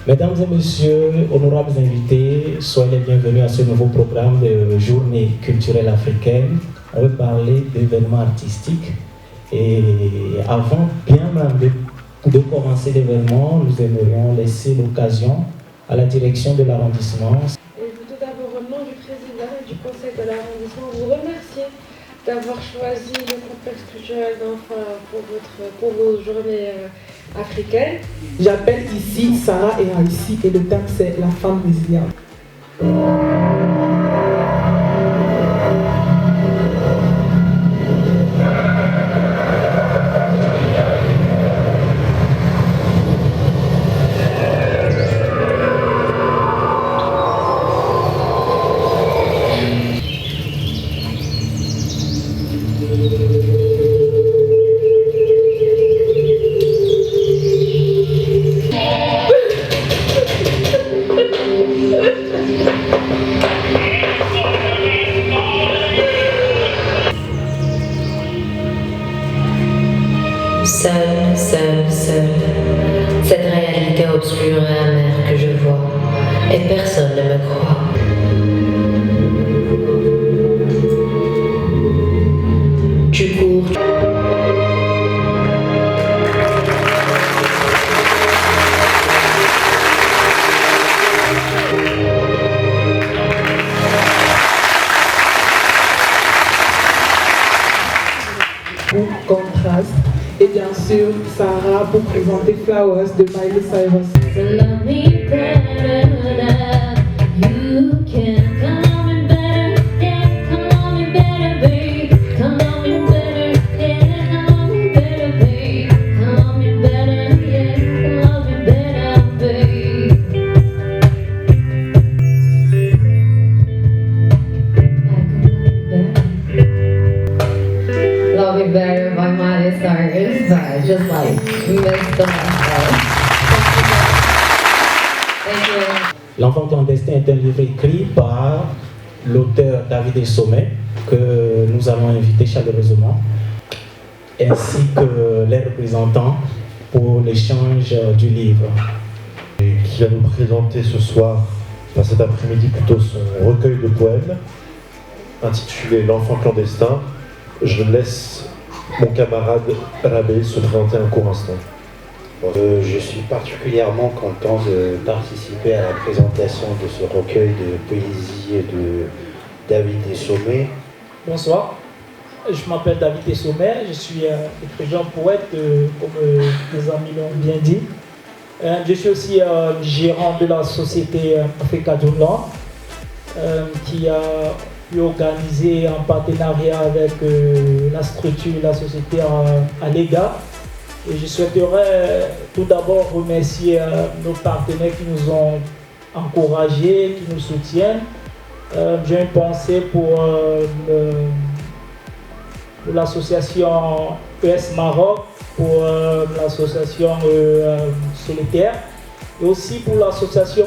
Mesdames et messieurs, honorables invités, soyez les bienvenus à ce nouveau programme de Journée culturelle africaine. On va parler d'événements artistiques. Et avant bien même de commencer l'événement, nous aimerions laisser l'occasion à la direction de l'arrondissement. Et je veux tout d'abord, au nom du président et du conseil de l'arrondissement, vous remercier d'avoir choisi le complexe culturel d'enfants pour vos journées africaines. J'appelle ici Sarah et Haïssi et le thème c'est la femme résiliente. Seule, cette réalité obscure et amère que je vois, et personne ne me croit. Tu cours. Pour contraste. Et bien sûr, Sarah pour présenter Flowers de Miley Cyrus. Love Me Better by Miley Cyrus, but just like missed the message. Thank you. L'enfant clandestin est un livre écrit par l'auteur David Sommet, que nous allons inviter chaleureusement, ainsi que les représentants pour l'échange du livre. Et qui va nous présenter ce soir, enfin cet après-midi plutôt, son recueil de poèmes intitulé L'enfant clandestin. Je laisse mon camarade Rabé se présenter un court instant. Je suis particulièrement content de participer à la présentation de ce recueil de poésie de David Sommet. Bonsoir, je m'appelle David Sommet, je suis écrivain poète, comme les amis l'ont bien dit. Je suis aussi gérant de la société Africa Dreamland, qui a pu organiser en partenariat avec la structure, la société Alega. Et je souhaiterais tout d'abord remercier nos partenaires qui nous ont encouragés, qui nous soutiennent. J'ai une pensée pour l'association ES Maroc, pour l'association Solitaire, et aussi pour l'association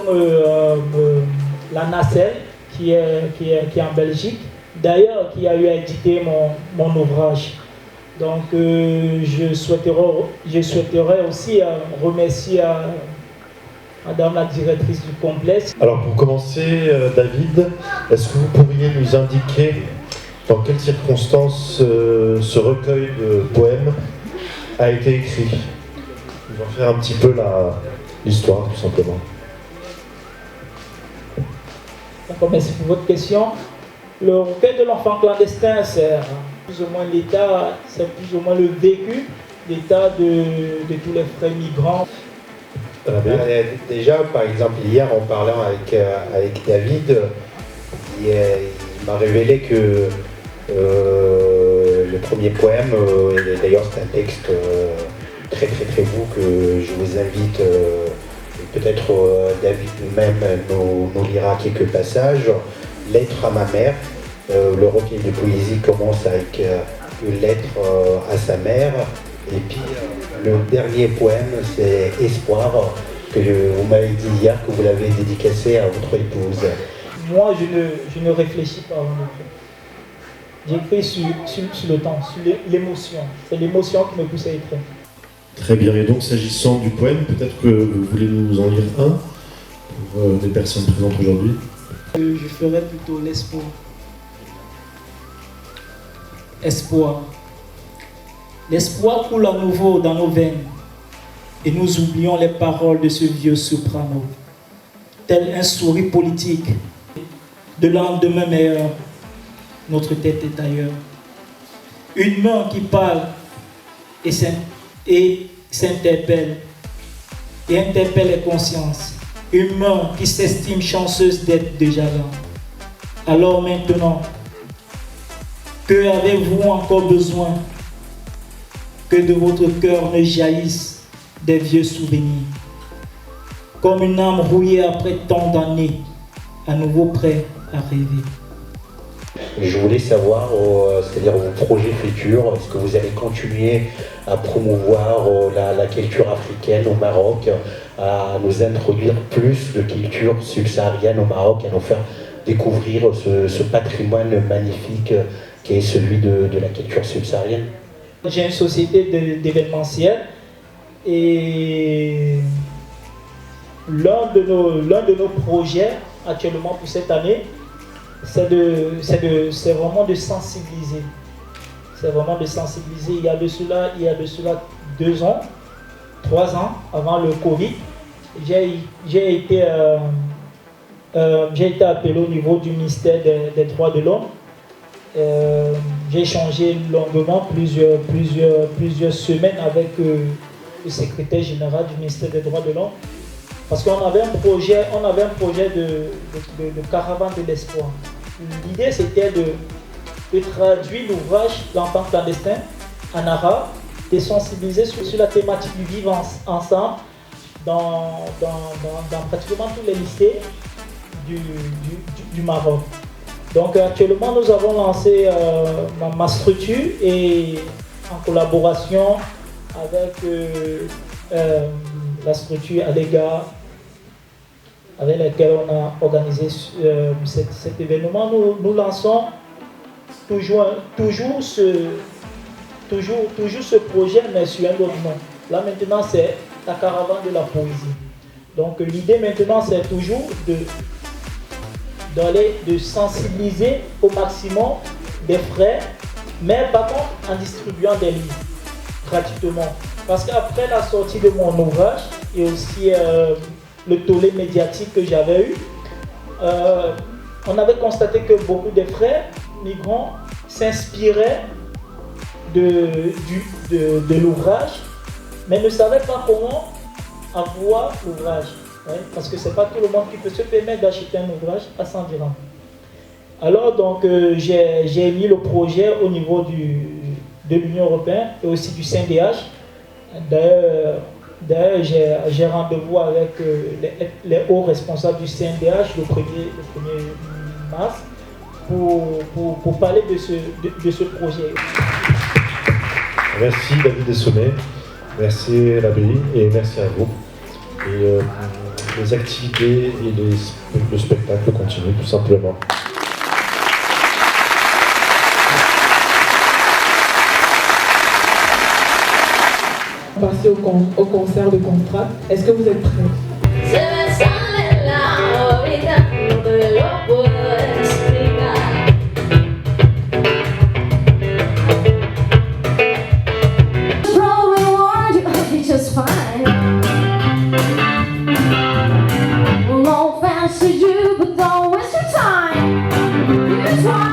la Nacelle, qui est en Belgique, d'ailleurs qui a eu à éditer mon ouvrage. Donc je souhaiterais aussi remercier Madame la directrice du complexe. Alors pour commencer, David, est-ce que vous pourriez nous indiquer dans quelles circonstances ce recueil de poèmes a été écrit? Nous en faire un petit peu l'histoire tout simplement. Merci pour votre question. Le recueil de l'enfant clandestin, c'est plus ou moins l'état, c'est plus ou moins le vécu, l'état de tous les frères migrants. Déjà, par exemple, hier, en parlant avec David, il m'a révélé que le premier poème, d'ailleurs c'est un texte très beau que je vous invite, peut-être David même nous lira quelques passages. Lettre à ma mère. Le recueil de poésie commence avec une lettre à sa mère. Et puis le dernier poème, c'est Espoir, que vous m'avez dit hier que vous l'avez dédicacé à votre épouse. Moi, je ne réfléchis pas avant d'écrire. J'écris sur le temps, sur l'émotion. C'est l'émotion qui me pousse à écrire. Très bien, et donc s'agissant du poème, peut-être que vous voulez nous en lire un. pour les personnes présentes aujourd'hui. Je ferai plutôt l'espoir. Espoir. L'espoir coule à nouveau dans nos veines et nous oublions les paroles de ce vieux soprano. Tel un sourire politique, de lendemain meilleur, notre tête est ailleurs. Une main qui parle et s'interpelle et interpelle les consciences. Une main qui s'estime chanceuse d'être déjà là. Alors maintenant, que avez-vous encore besoin que de votre cœur ne jaillissent des vieux souvenirs? Comme une âme rouillée après tant d'années, à nouveau prêt à rêver. Je voulais savoir, c'est-à-dire vos projets futurs, est-ce que vous allez continuer à promouvoir la culture africaine au Maroc, à nous introduire plus de culture subsaharienne au Maroc, à nous faire découvrir ce patrimoine magnifique qui est celui de la culture subsaharienne? J'ai une société d'événementiel et l'un de nos projets actuellement pour cette année, c'est vraiment de sensibiliser. C'est vraiment de sensibiliser. Il y a de cela 2 ans, 3 ans avant le Covid, j'ai été appelé au niveau du ministère des Droits de l'Homme. J'ai échangé longuement plusieurs semaines avec le secrétaire général du ministère des Droits de l'Homme. Parce qu'on avait un projet de caravane de l'espoir. L'idée c'était de traduire l'ouvrage L'enfant clandestin en arabe, de sensibiliser sur la thématique du vivre ensemble dans pratiquement tous les lycées du Maroc. Donc actuellement nous avons lancé ma structure et en collaboration avec la structure Alega, avec laquelle on a organisé cet événement. Nous lançons toujours ce projet, mais sur un autre nom. Là maintenant c'est la caravane de la poésie. Donc l'idée maintenant c'est toujours de sensibiliser au maximum des frères, mais par contre en distribuant des livres gratuitement. Parce qu'après la sortie de mon ouvrage et aussi le tollé médiatique que j'avais eu, on avait constaté que beaucoup de frères migrants s'inspiraient de l'ouvrage, mais ne savaient pas comment avoir l'ouvrage. Ouais, parce que c'est pas tout le monde qui peut se permettre d'acheter un ouvrage à 100 dirhams. Alors donc j'ai mis le projet au niveau de l'Union européenne et aussi du CNDH. D'ailleurs j'ai rendez-vous avec les hauts responsables du CNDH le 1er mars pour parler de ce projet. Merci David Essonnet, merci l'abbaye et merci à vous. Et les activités et le spectacle continuent tout simplement. On va passer au concert de Contrat. Est-ce que vous êtes prêts? Cause I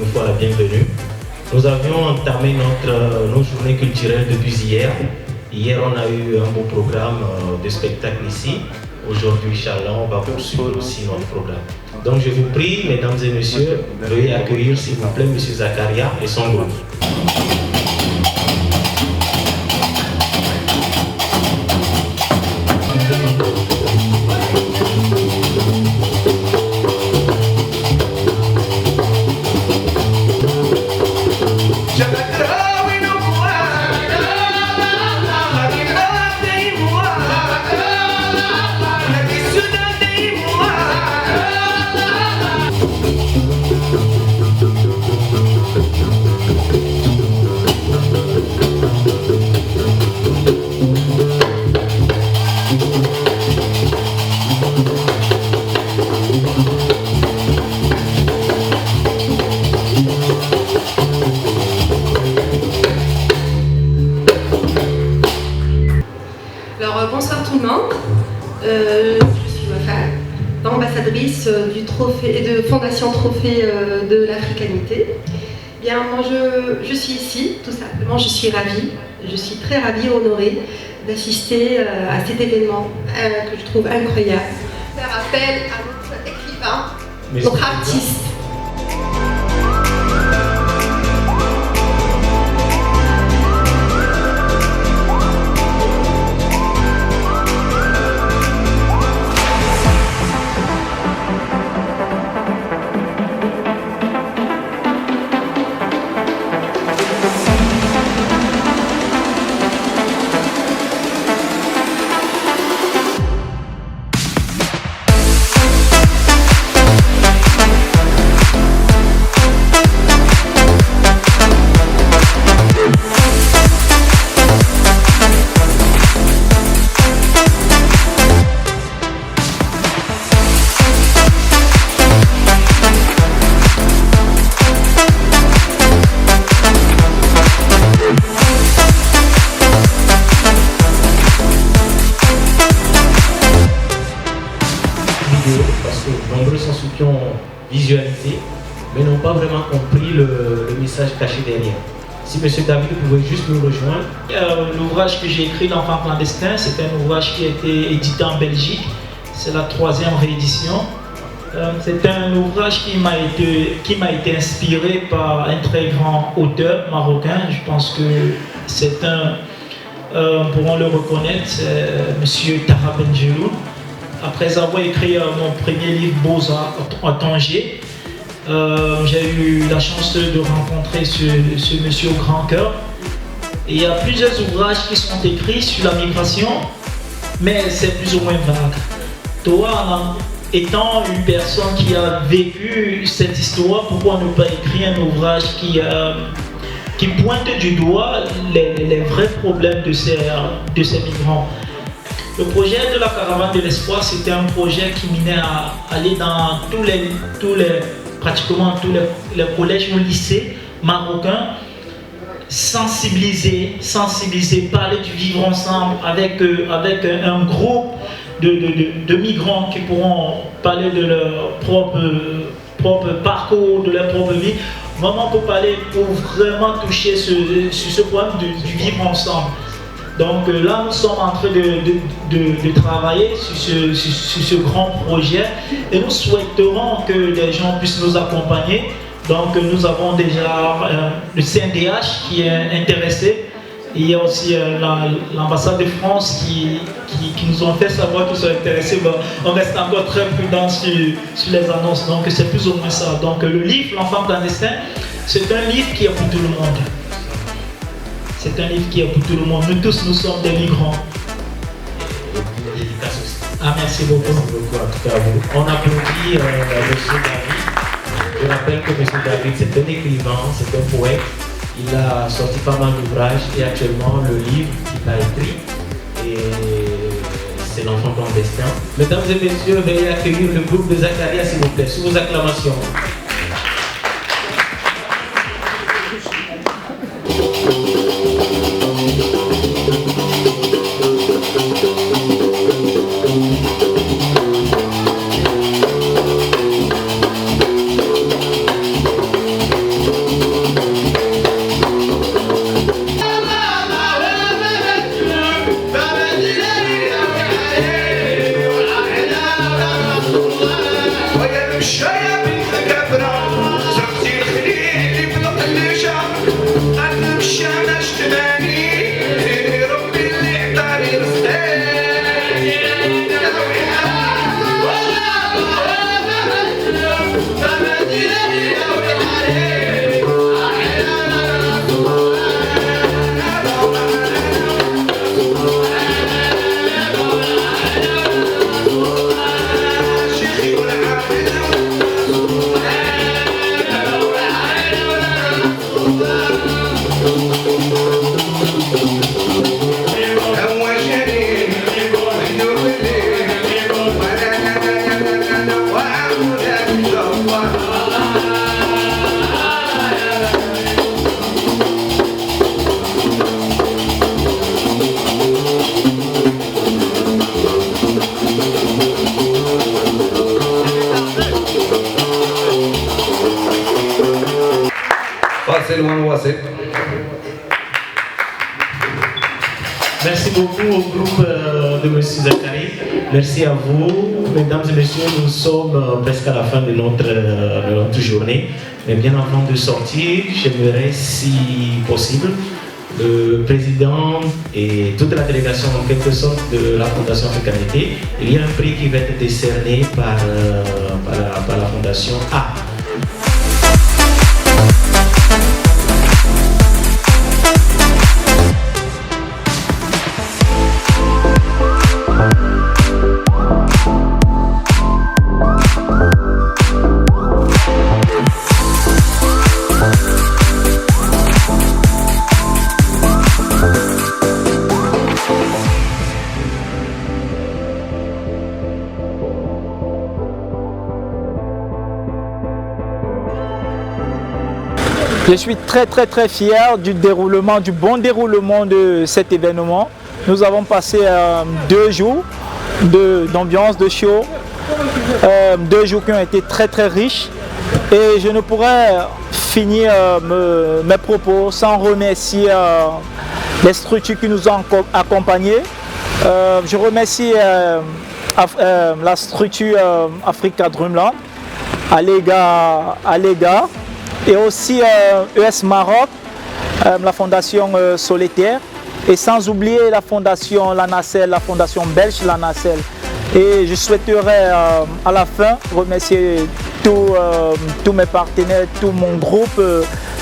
une fois la bienvenue. Nous avions entamé nos journées culturelles depuis hier. Hier, on a eu un beau programme de spectacle ici. Aujourd'hui, Inch'Allah, on va poursuivre aussi notre programme. Donc je vous prie, mesdames et messieurs, veuillez accueillir s'il vous plaît M. Zakaria et son groupe. Bonsoir tout le monde. Je suis Wafa, ambassadrice du trophée et de Fondation Trophée de l'Africanité. Bien, moi je suis ici, tout simplement, je suis ravie, je suis très ravie et honorée d'assister à cet événement que je trouve incroyable. Faire appel à notre écrivain, notre artiste. Parce que nombreux sont ceux qui ont visualisé, mais n'ont pas vraiment compris le message caché derrière. Si M. David pouvait juste nous rejoindre. L'ouvrage que j'ai écrit, L'Enfant clandestin, c'est un ouvrage qui a été édité en Belgique. C'est la 3e réédition. C'est un ouvrage qui m'a été inspiré par un très grand auteur marocain. Je pense que c'est pourront le reconnaître, M. Tara Benjeloun. Après avoir écrit mon premier livre Beaux-Arts à Tanger, j'ai eu la chance de rencontrer ce monsieur au grand cœur. Et il y a plusieurs ouvrages qui sont écrits sur la migration, mais c'est plus ou moins vague. Toi, étant une personne qui a vécu cette histoire, pourquoi ne pas écrire un ouvrage qui pointe du doigt les vrais problèmes de ces migrants? Le projet de la caravane de l'espoir, c'était un projet qui minait à aller dans pratiquement tous les collèges ou lycées marocains, sensibiliser, parler du vivre ensemble avec un groupe de migrants qui pourront parler de leur propre parcours, de leur propre vie, vraiment pour vraiment toucher sur ce problème du vivre ensemble. Donc là, nous sommes en train de travailler sur ce grand projet et nous souhaiterons que les gens puissent nous accompagner. Donc nous avons déjà le CNDH qui est intéressé. Il y a aussi l'ambassade de France qui nous ont fait savoir qu'ils sont intéressés. Bon, on reste encore très prudent sur les annonces. Donc c'est plus ou moins ça. Donc le livre, L'Enfant clandestin, c'est un livre qui est pour tout le monde. C'est un livre qui est pour tout le monde. Nous tous, nous sommes des migrants. Ah, merci beaucoup. Merci beaucoup en tout cas à vous. On applaudit M. David. Je rappelle que M. David, c'est un écrivain, c'est un poète. Il a sorti pas mal d'ouvrages et actuellement le livre qu'il a écrit, c'est L'Enfant clandestin. Mesdames et messieurs, veuillez accueillir le groupe de Zakaria, s'il vous plaît, sous vos acclamations. Merci beaucoup au groupe de M. Zakari. Merci à vous. Mesdames et messieurs, nous sommes presque à la fin de notre journée. Mais bien avant de sortir, j'aimerais, si possible, le président et toute la délégation en quelque sorte de la Fondation Africanité, il y a un prix qui va être décerné par la Fondation A. Je suis très fier du bon déroulement de cet événement. Nous avons passé 2 jours d'ambiance, de show, 2 jours qui ont été très riches. Et je ne pourrais finir mes propos sans remercier les structures qui nous ont accompagnés. Je remercie la structure Africa Drumland, Alega, et aussi ES Maroc, la fondation Solitaire, et sans oublier la fondation Lanacelle, la fondation belge Lanacelle. Et je souhaiterais à la fin remercier tous mes partenaires, tout mon groupe,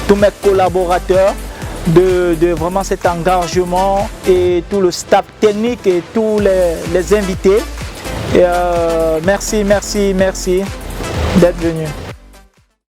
tous mes collaborateurs de vraiment cet engagement et tout le staff technique et tous les invités. Et merci d'être venus.